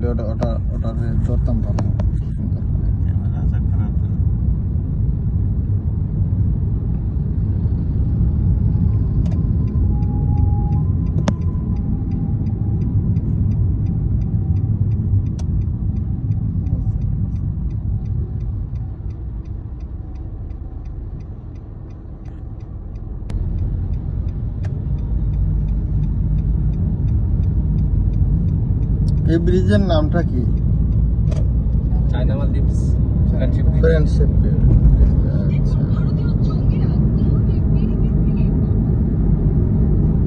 করলে ওটা ধরতাম ভালো। এই ব্রিজের নামটা কি? China Maldives friendship.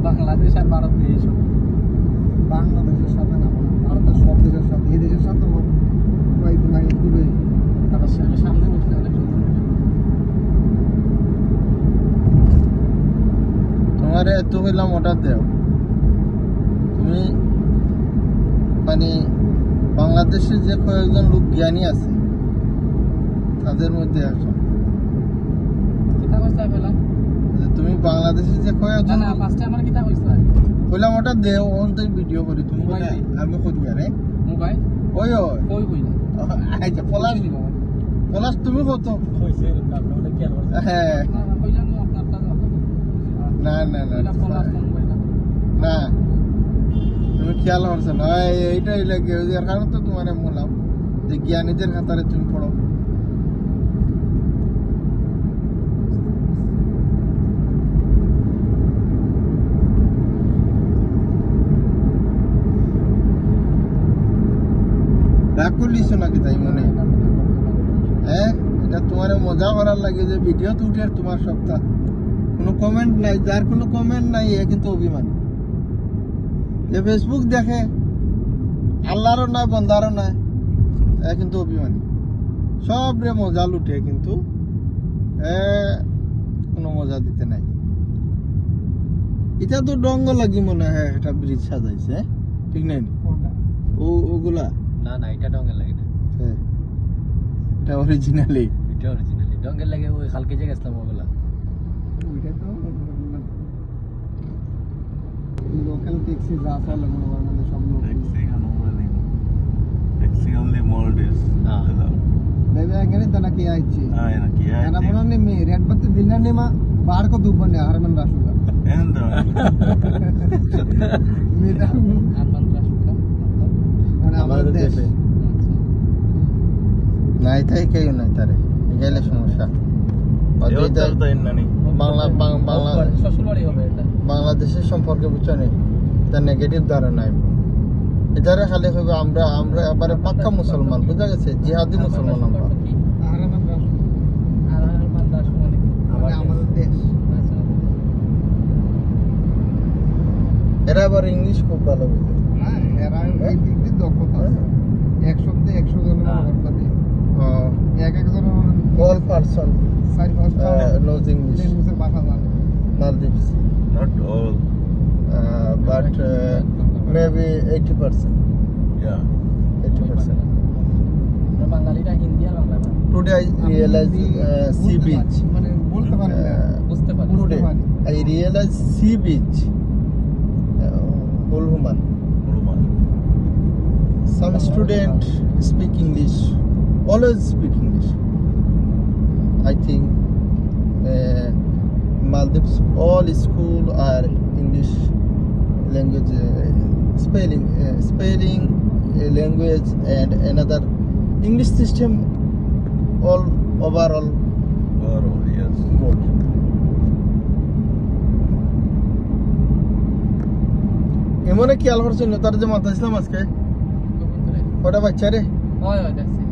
বাংলাদেশ আর ভারত এইসব বাংলাদেশের সাথে না, ভারতের সব দেশের সাথে, এই দেশের সাথে কয়েকদিন আগে খুবই তাদের সামনে বসতে হলে তোমার এত হইলাম অর্ডার দেও, তুমি মানে বাংলাদেশের যে কয়েকজন লোক জ্ঞানী আছে তাদের মধ্যে একজন। তুমি বাংলাদেশের যে কয়েকজন হইলাম অর্ডার দেও, অন্তর ভিডিও করি তুমি বলে আমি করি আরে মোবাইল ওই ওই কই কই আচ্ছা পলাশ পলাশ তুমি কত? হ্যাঁ না না না না তুমি খেয়াল করছো না, এইটাই লাগে এর কারণ তো তোমার বললাম যে জ্ঞানীদের খাতারে তুমি পড়ো। রাগ করলিছো নাকি তাই মনে? হ্যাঁ, এটা তোমার মজা করার লাগে যে ভিডিও তো উঠে তোমার সপ্তাহ কোনো কমেন্ট নাই, যার কোনো কমেন্ট নাই এ কিন্তু অভিমান। যে ফেসবুক দেখে আল্লাহরও নাই বন্দারও নাই এ কিন্তু অভিমানী, সব রে মজা লুটে কিন্তু এ কোনো মজা দিতে নাই। এটা তো ডঙ্গ লাগি মনে হয় এটা ব্রিজ সাজাইছে, ঠিক নাই? ওগুলা না না এটা ডঙ্গের লাগে না, এটা অরিজিনালি, এটা অরিজিনালি ডঙ্গের লাগে। ওই কালকে যে গেছিলাম ওগুলা ওইটা তো লোকাল ট্যাক্সি যা চলে মনে করেন আমাদের সব লোক टैक्सी ओनली Maldives बेबे अगेने तना किया आइची हां ना किया है ना बनने में रेड बत्ती दिना ने मा बाहर को दुब बने हरमन राशुगा एंड मेरा আরমান রাসুকা মানে আমাদের দেশ নাই তাই কেউ নাই তারে গেলে সমস্যা। देवदार तो इन नहीं বাংলা বাংলা শ্বশুরবাড়ি হবে এটা। বাংলাদেশের সম্পর্কে বুঝছো নি, তার নেগেটিভ ধারণা এটারে খালি হবে আমরা আমরা এবারে পাক্কা মুসলমান, বুঝা গেছে, জিহাদি মুসলমান আমরা। हरमन राशु আরমান রাসু মানে মানে আমাদের দেশ এরা আবার ইংলিশ খুব ভালো বুঝে। হ্যাঁ এরা এই দিক দিয়ে দক্ষতা আছে, 100 তে 100 জনের কথা দিয়ে এক এক জনের অল পারসন সাইড পাঁচটা knows English ইংলিশের ভাষা জানে। Maldives not all but maybe 80%. yeah 80%. আমরা বাঙালিরা হিন্দি আর Bangla Today I realized sea beach. মানে বলতে পারি না, বুঝতে পারি। Today I realized sea beach. Ulhuman. Roman Some student speak English. Always speak English. I think Maldives all school are English language spelling language and another English system all overall yes good. এমন কি আলহার জন্য তার যে মাথা ইসলাম আজকে ওটা বাচ্চা রে হয় হয় দেখছি